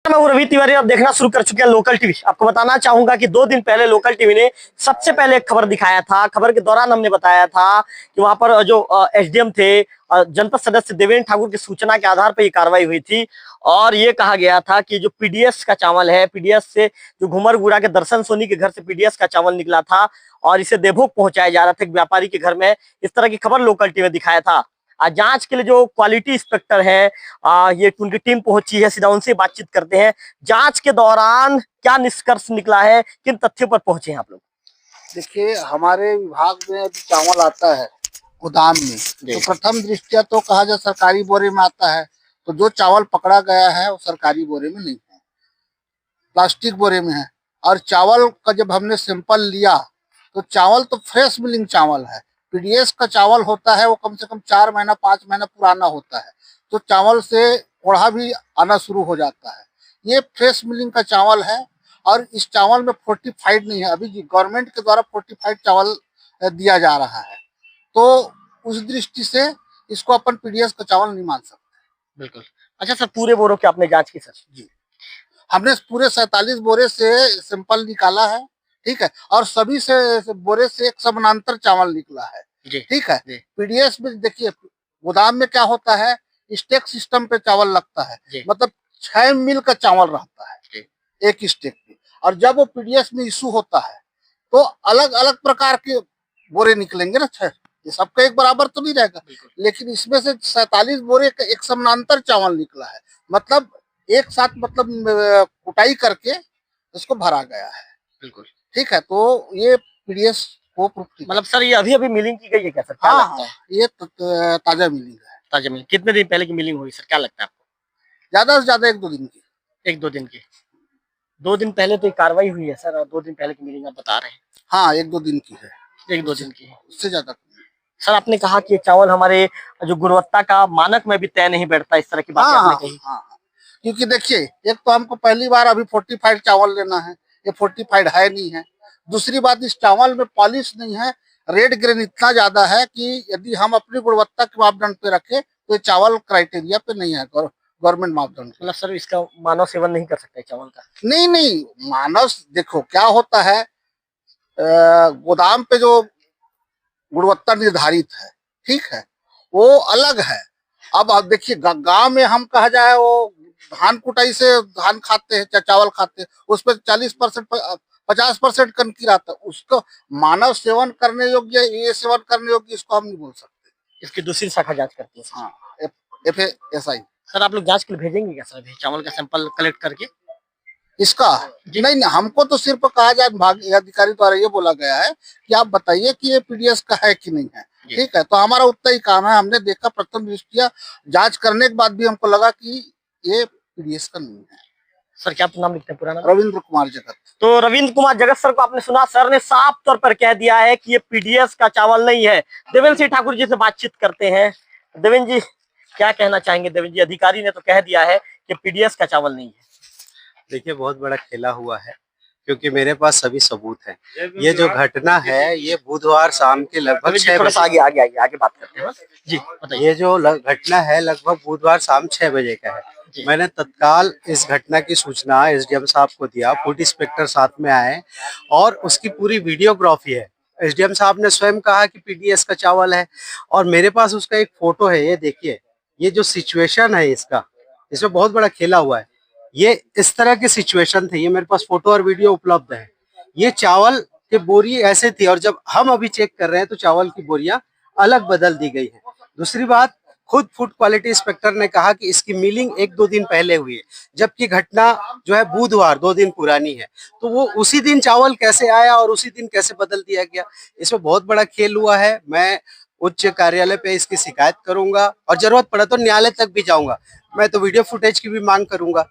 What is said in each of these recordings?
मैं हूं रवि तिवारी। आप देखना शुरू कर चुके हैं लोकल टीवी। आपको बताना चाहूंगा कि 2 दिन पहले लोकल टीवी ने सबसे पहले एक खबर दिखाया था। खबर के दौरान हमने बताया था कि वहां पर जो एसडीएम थे, जनपद सदस्य देवेंद्र ठाकुर की सूचना के आधार पर ये कार्रवाई हुई थी और ये कहा गया था कि जो पीडीएस का चावल है, पीडीएस से जो घुमरगुड़ा के दर्शन सोनी के घर से पीडीएस का चावल निकला था और इसे देवभोग पहुंचाया जा रहा था एक व्यापारी के घर में। इस तरह की खबर लोकल टीवी ने दिखाया था। जांच के लिए जो क्वालिटी इंस्पेक्टर है, ये उनकी टीम पहुंची है, सीधा उनसे बातचीत करते हैं। जांच के दौरान क्या निष्कर्ष निकला है, किन तथ्यों पर पहुंचे हैं आप लोग? देखिए, हमारे विभाग में चावल आता है गोदाम में, तो प्रथम दृष्टिया तो कहा जाए सरकारी बोरे में आता है। तो जो चावल पकड़ा गया है वो सरकारी बोरे में नहीं है, प्लास्टिक बोरे में है। और चावल का जब हमने सैंपल लिया तो चावल तो फ्रेश मिलिंग चावल है। पीडीएस का चावल होता है वो कम से कम 4 महीना 5 महीना पुराना होता है, तो चावल से कोढ़ा भी आना शुरू हो जाता है। ये फ्रेश मिलिंग का चावल है और इस चावल में फोर्टिफाइड नहीं है। अभी गवर्नमेंट के द्वारा फोर्टिफाइड चावल दिया जा रहा है, तो उस दृष्टि से इसको अपन पीडीएस का चावल नहीं मान सकते। बिल्कुल। अच्छा सर, पूरे बोरों की आपने जांच की? सर जी, हमने पूरे 47 बोरे से सैंपल निकाला है, ठीक है। और सभी से बोरे से एक समानांतर चावल निकला है, ठीक है। पीडीएस में देखिए, गोदाम में क्या होता है, स्टेक सिस्टम पे चावल लगता है, मतलब 6 मिल का चावल रहता है एक स्टेक पे। और जब वो पीडीएस में इशू होता है तो अलग अलग प्रकार के बोरे निकलेंगे ना, 6, ये सबका एक बराबर तो नहीं रहेगा। लेकिन इसमें से 47 बोरे का एक समानांतर चावल निकला है, मतलब एक साथ, मतलब कुटाई करके इसको भरा गया है। बिल्कुल ठीक है। तो ये पीडीएस को मतलब सर ये अभी अभी मिलिंग की गई है क्या सर? क्या लगता है? ये ताजा मिलिंग है। ताजा मिलिंग कितने दिन पहले की मिलिंग हुई सर, क्या लगता है आपको? ज्यादा से ज्यादा 1-2 दिन की। 1-2 दिन की। 2 दिन पहले तो कार्रवाई हुई है सर, और 2 दिन पहले की मिलिंग आप बता रहे हैं? हाँ, 1-2 दिन की है। 1-2 दिन की है, उससे ज्यादा। सर आपने कहा कि चावल हमारे जो गुणवत्ता का मानक में भी तय नहीं बैठता, इस तरह की बातें आपने कही। हाँ, क्योंकि देखिए, एक तो हमको पहली बार अभी फोर्टिफाइड चावल लेना है, ये फोर्टिफाइड है नहीं है। दूसरी बात, इस चावल में पॉलिश नहीं है, रेड ग्रेन इतना ज्यादा है कि यदि हम अपनी गुणवत्ता के मापदंड पे रखें तो ये चावल क्राइटेरिया पे नहीं है, गवर्नमेंट मापदंड। मतलब सर इसका मानव सेवन नहीं कर सकते चावल का? नहीं, मानव, देखो क्या होता है, गोदाम पे जो गुणवत्ता निर्धारित है, ठीक है, वो अलग है। अब आप देखिए, गांव में हम कहा जाए वो धान कुटाई से धान खाते हैं, चावल खाते हैं, उस पर 40% 50% कनकी रहता है। उसको मानव सेवन करने योग्य, ये सेवन करने योग्य, इसको हम नहीं बोल सकते। इसकी दूसरी शाखा जांच करती है? हाँ, FASI। सर आप लोग जांच के लिए भेजेंगे क्या सर अभी चावल का सैंपल कलेक्ट करके? इसका नहीं, हमको तो सिर्फ कहा जाए, विभाग अधिकारी द्वारा ये बोला गया है कि आप बताइए कि ये पीडीएस का है कि नहीं है, ठीक है। तो हमारा उतना ही काम है। हमने देखा, प्रथम दृष्टिया जांच करने के बाद भी हमको लगा कि ये पीडीएस का नहीं है। सर क्या नाम लिखते हैं पुराना? रविंद्र कुमार जगत। तो रविंद्र कुमार जगत सर को आपने सुना, सर ने साफ तौर पर कह दिया है कि ये पीडीएस का चावल नहीं है। देवेंद्र सिंह ठाकुर जी से बातचीत करते हैं। देवेंद्र जी क्या कहना चाहेंगे? देवेंद्र जी, अधिकारी ने तो कह दिया है कि पीडीएस का चावल नहीं है। देखिए, बहुत बड़ा खेला हुआ है, क्योंकि मेरे पास सभी सबूत हैं। ये जो घटना है, ये बुधवार शाम के लगभग 6 बजे, आगे बात करते हैं जी, बताइए। ये जो घटना है लगभग बुधवार शाम 6 बजे का है। मैंने तत्काल इस घटना की सूचना एसडीएम साहब को दिया, फूड इंस्पेक्टर साथ में आए और उसकी पूरी वीडियोग्राफी है। एसडीएम साहब ने स्वयं कहा कि पीडीएस का चावल है, और मेरे पास उसका एक फोटो है। ये देखिए, ये जो सिचुएशन है इसका, इसमें बहुत बड़ा खेला हुआ है। ये इस तरह की सिचुएशन थी, ये मेरे पास फोटो और वीडियो उपलब्ध है। ये चावल की बोरी ऐसे थी, और जब हम अभी चेक कर रहे हैं तो चावल की बोरियां अलग बदल दी गई है। दूसरी बात, खुद फूड क्वालिटी इंस्पेक्टर ने कहा कि इसकी मिलिंग 1-2 दिन पहले हुई है, जबकि घटना जो है बुधवार 2 दिन पुरानी है। तो वो उसी दिन चावल कैसे आया और उसी दिन कैसे बदल दिया गया, इसमें बहुत बड़ा खेल हुआ है। मैं उच्च कार्यालय पे इसकी शिकायत करूंगा और जरूरत पड़ा तो न्यायालय तक भी जाऊंगा। मैं तो वीडियो फुटेज की भी मांग करूंगा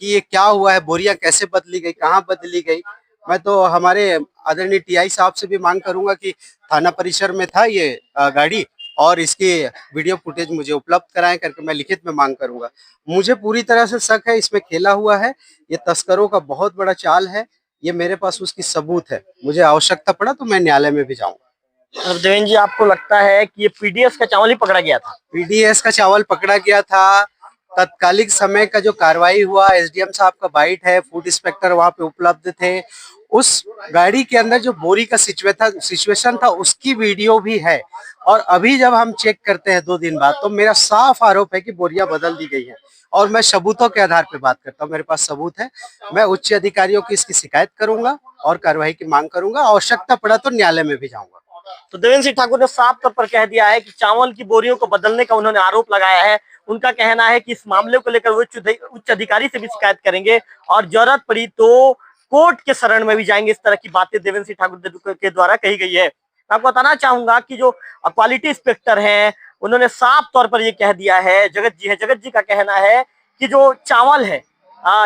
कि ये क्या हुआ है, बोरियां कैसे बदली गई, कहाँ बदली गई। मैं तो हमारे आदरणीय टीआई साहब से भी मांग करूंगा कि थाना परिसर में था ये गाड़ी, और इसकी वीडियो फुटेज मुझे उपलब्ध कराएं करके मैं लिखित में मांग करूंगा। मुझे पूरी तरह से शक है इसमें खेला हुआ है, ये तस्करों का बहुत बड़ा चाल है। ये मेरे पास उसकी सबूत है, मुझे आवश्यकता पड़ा तो मैं न्यायालय में भी जाऊंगा। देवेंद्र जी, आपको लगता है कि ये पीडीएस का चावल ही पकड़ा गया था? पीडीएस का चावल पकड़ा गया था, तत्कालिक समय का जो कार्रवाई हुआ, एसडीएम साहब का बाइट है, फूड इंस्पेक्टर वहां पे उपलब्ध थे, उस गाड़ी के अंदर जो बोरी का सिचुएशन था उसकी वीडियो भी है। और अभी जब हम चेक करते हैं 2 दिन बाद, तो मेरा साफ आरोप है कि बोरियां बदल दी गई है। और मैं सबूतों के आधार पर बात करता हूँ, मेरे पास सबूत है। मैं उच्च अधिकारियों की इसकी शिकायत करूंगा और कार्रवाई की मांग करूंगा। आवश्यकता पड़ा तो न्यायालय में भी जाऊंगा। तो देवेंद्र सिंह ठाकुर ने साफ तौर पर कह दिया है कि चावल की बोरियों को बदलने का उन्होंने आरोप लगाया है। उनका कहना है कि इस मामले को लेकर वो उच्च अधिकारी से भी शिकायत करेंगे और जरूरत पड़ी तो कोर्ट के शरण में भी जाएंगे। इस तरह की बातें देवेंद्र सिंह ठाकुर के द्वारा कही गई है। मैं आपको बताना चाहूंगा कि जो क्वालिटी इंस्पेक्टर हैं उन्होंने साफ तौर पर ये कह दिया है, जगत जी का कहना है कि जो चावल है,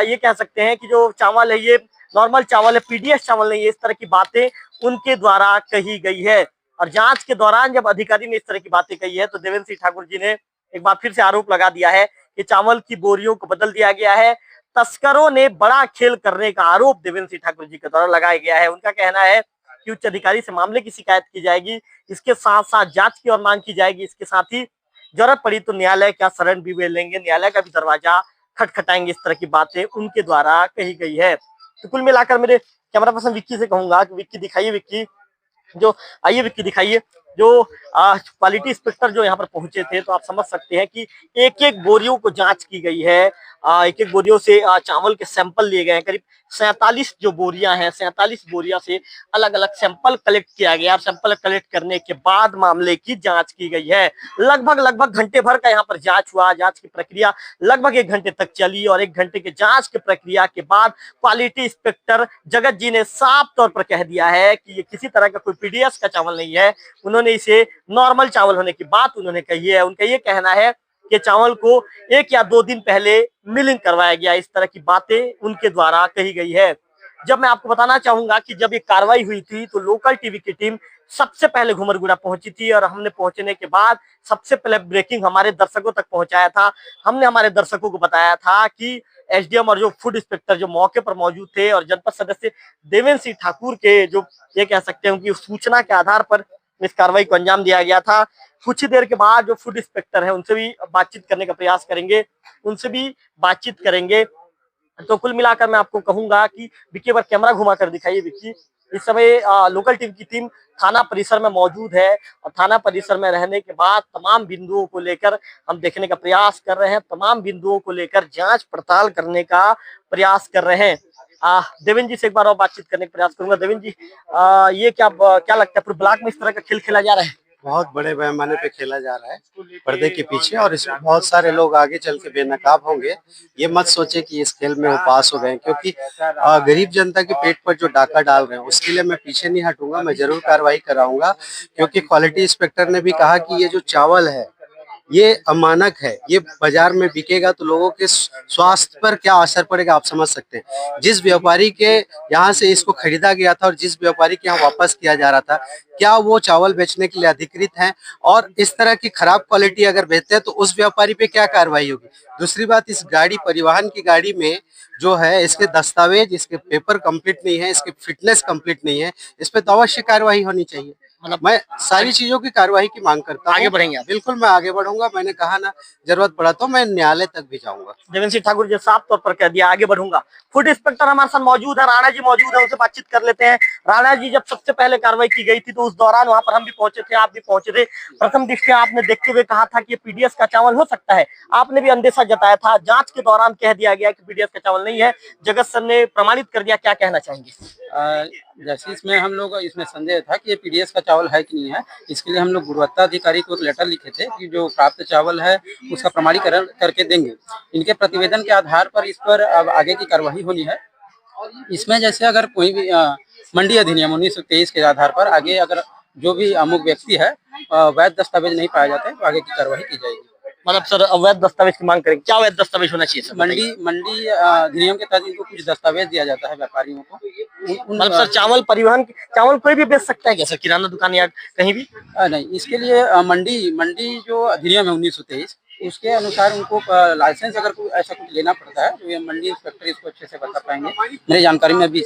ये कह सकते हैं कि जो चावल है ये नॉर्मल चावल है, पीडीएस चावल नहीं है। इस तरह की बातें उनके द्वारा कही गई है। और जांच के दौरान जब अधिकारी ने इस तरह की बातें कही है तो देवेंद्र सिंह ठाकुर जी ने एक बार फिर से आरोप लगा दिया है कि चावल की बोरियों को बदल दिया गया है। तस्करों ने बड़ा खेल करने का आरोप देवेंद्र सिंह ठाकुर जी के द्वारा लगाया गया है। उनका कहना है कि उच्च अधिकारी से मामले की शिकायत की जाएगी, इसके साथ साथ जांच की और मांग की जाएगी। इसके साथ ही जरूरत पड़ी तो न्यायालय का शरण भी वे लेंगे, न्यायालय का भी दरवाजा खटखटाएंगे। इस तरह की बातें उनके द्वारा कही गई है। तो कुल मिलाकर मेरे कैमरा पर्सन विक्की से कहूंगा कि विक्की दिखाइए, विक्की जो आइए विक्की दिखाइए जो क्वालिटी इंस्पेक्टर जो यहाँ पर पहुंचे थे, तो आप समझ सकते हैं कि एक एक बोरियों को जांच की गई है। एक एक बोरियों से चावल के सैंपल लिए गए हैं। करीब 47 जो बोरियां हैं, 47 बोरिया से अलग अलग सैंपल कलेक्ट किया गया। सैंपल कलेक्ट करने के बाद मामले की जांच की गई है। लगभग घंटे भर का यहाँ पर जांच हुआ। जांच की प्रक्रिया लगभग 1 घंटे तक चली और 1 घंटे के जांच की प्रक्रिया के बाद क्वालिटी इंस्पेक्टर जगत जी ने साफ तौर पर कह दिया है कि ये किसी तरह का कोई पीडीएस का चावल नहीं है। उन्होंने इसे नॉर्मल चावल होने की बात उन्होंने कही है। उनका ये कहना है कि चावल को 1 या 2 दिन पहले मिलिंग करवाया गया। इस तरह की बातें उनके द्वारा कही गई है। जब मैं आपको बताना चाहूंगा कि जब ये कार्रवाई हुई थी तो लोकल टीवी की टीम सबसे पहले घुमरगुड़ा पहुंची थी और हमने पहुंचने के बाद सबसे पहले ब्रेकिंग हमारे दर्शकों तक पहुंचाया था। हमने हमारे दर्शकों को बताया था कि एसडीएम और जो फूड इंस्पेक्टर जो मौके पर मौजूद थे और जनपद सदस्य देवेंद्र सिंह ठाकुर के जो ये कह सकते हैं उनकी सूचना के आधार पर इस कार्रवाई को अंजाम दिया गया था। कुछ ही देर के बाद जो फूड इंस्पेक्टर है उनसे भी बातचीत करने का प्रयास करेंगे, उनसे भी बातचीत करेंगे। तो कुल मिलाकर मैं आपको कहूंगा कि विक्की बार कैमरा घुमा कर दिखाइए विक्की। इस समय लोकल टीम की टीम थाना परिसर में मौजूद है और थाना परिसर में रहने के बाद तमाम बिंदुओं को लेकर हम देखने का प्रयास कर रहे हैं। तमाम बिंदुओं को लेकर जांच पड़ताल करने का प्रयास कर रहे हैं। देवेंद्र जी से एक बार और बातचीत करने का प्रयास करूंगा। देवेंद्र जी, ये क्या लगता है पूरे ब्लॉक में इस तरह का खेल खेला जा रहा है? बहुत बड़े पैमाने पे खेला जा रहा है पर्दे के पीछे, और इसमें बहुत सारे लोग आगे चल के बेनकाब होंगे। ये मत सोचे कि इस खेल में वो पास हो गए, क्योंकि गरीब जनता के पेट पर जो डाका डाल रहे हैं उसके लिए मैं पीछे नहीं हटूंगा। मैं जरूर कार्रवाई कराऊंगा, क्योंकि क्वालिटी इंस्पेक्टर ने भी कहा कि ये जो चावल है ये अमानक है, ये बाजार में बिकेगा तो लोगों के स्वास्थ्य पर क्या असर पड़ेगा आप समझ सकते हैं। जिस व्यापारी के यहाँ से इसको खरीदा गया था और जिस व्यापारी के यहाँ वापस किया जा रहा था, क्या वो चावल बेचने के लिए अधिकृत हैं? और इस तरह की खराब क्वालिटी अगर बेचते हैं तो उस व्यापारी पे क्या कार्रवाई होगी? दूसरी बात, इस गाड़ी परिवहन की गाड़ी में जो है इसके दस्तावेज, इसके पेपर कंप्लीट नहीं है, इसकी फिटनेस कंप्लीट नहीं है, इस पे तो अवश्य कार्रवाई होनी चाहिए। मतलब मैं सारी चीजों की कार्रवाई की मांग करता हूं। आगे बढ़ेंगे आप? बिल्कुल मैं आगे बढ़ूंगा। मैंने कहा ना, जरूरत पड़ा तो मैं न्यायालय तक भी जाऊंगा। देवेंद्र सिंह ठाकुर जी साफ तौर पर कह दिया आगे बढ़ूंगा। फूड इंस्पेक्टर हमारे साथ मौजूद है, राणा जी मौजूद है, उनसे बातचीत कर लेते हैं। राणा जी, जब सबसे पहले कार्रवाई की गई थी तो उस दौरान वहां पर हम भी पहुंचे थे, आप भी पहुंचे थे। प्रथम दृष्टया आपने देखते हुए कहा था कि पीडीएस का चावल हो सकता है, आपने भी अंदेशा जताया था। जांच के दौरान कह दिया गया कि पीडीएस का चावल नहीं है, जगत सर ने प्रमाणित कर दिया। क्या कहना चाहेंगे? जैसे इसमें हम लोग इसमें संदेह था कि ये पीडीएस का चावल है कि नहीं है, इसके लिए हम लोग गुणवत्ता अधिकारी को एक लेटर लिखे थे कि जो प्राप्त चावल है उसका प्रमाणीकरण करके देंगे। इनके प्रतिवेदन के आधार पर इस पर अब आगे की कार्यवाही होनी है। इसमें जैसे अगर कोई भी मंडी अधिनियम 1923 के आधार पर आगे अगर जो भी अमुक व्यक्ति है वैध दस्तावेज नहीं पाए जाते तो आगे की कार्यवाही की जाएगी। मतलब सर अवैध दस्तावेज की मांग करेंगे, क्या अवैध दस्तावेज होना चाहिए सर? मंडी अधिनियम के तहत इनको कुछ दस्तावेज दिया जाता है व्यापारियों को। मतलब सर चावल परिवहन, चावल कोई भी बेच सकता है क्या सर, किराना दुकान या कहीं भी? नहीं, इसके लिए मंडी जो अधिनियम है 1923 उसके अनुसार उनको लाइसेंस अगर कोई ऐसा कुछ लेना पड़ता है तो ये मंडी इंस्पेक्टर इसको अच्छे से बता पाएंगे। मेरी जानकारी में भी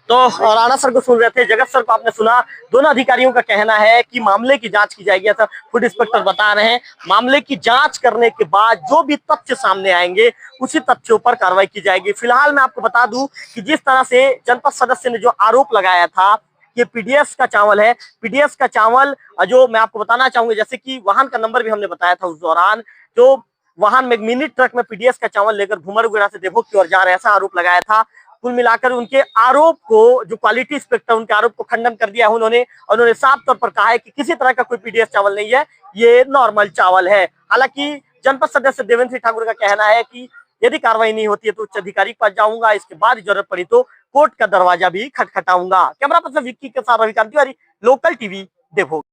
तो तो राणा सर को सुन रहे थे, जगत सर को आपने सुना। दोनों अधिकारियों का कहना है कि मामले की जांच की जाएगी, ऐसा फूड इंस्पेक्टर बता रहे हैं। मामले की जांच करने के बाद जो भी तथ्य सामने आएंगे उसी तथ्यों पर कार्रवाई की जाएगी। फिलहाल मैं आपको बता दूं कि जिस तरह से जनपद सदस्य ने जो आरोप लगाया था ये पीडीएस का चावल है, पीडीएस का चावल जो मैं आपको बताना चाहूंगा, जैसे कि वाहन का नंबर भी हमने बताया था उस दौरान, जो वाहन में एक मिनी ट्रक में पीडीएस का चावल लेकर घुमरगुड़ा से देवभोग की ओर जा रहे, ऐसा आरोप लगाया था। कुल मिलाकर उनके आरोप को, जो क्वालिटी इंस्पेक्टर उनके आरोप को खंडन कर दिया है उन्होंने साफ तौर पर कहा है कि किसी तरह का कोई पीडीएस चावल नहीं है, ये नॉर्मल चावल है। हालांकि जनपद सदस्य देवेंद्र सिंह ठाकुर का कहना है कि यदि कार्रवाई नहीं होती है तो उच्च अधिकारी के पास जाऊंगा, इसके बाद जरूरत पड़ी तो कोर्ट का दरवाजा भी खटखटाऊंगा। कैमरा पर्सन विक्की के साथ रविकांत तिवारी, लोकल टीवी, देवभोग।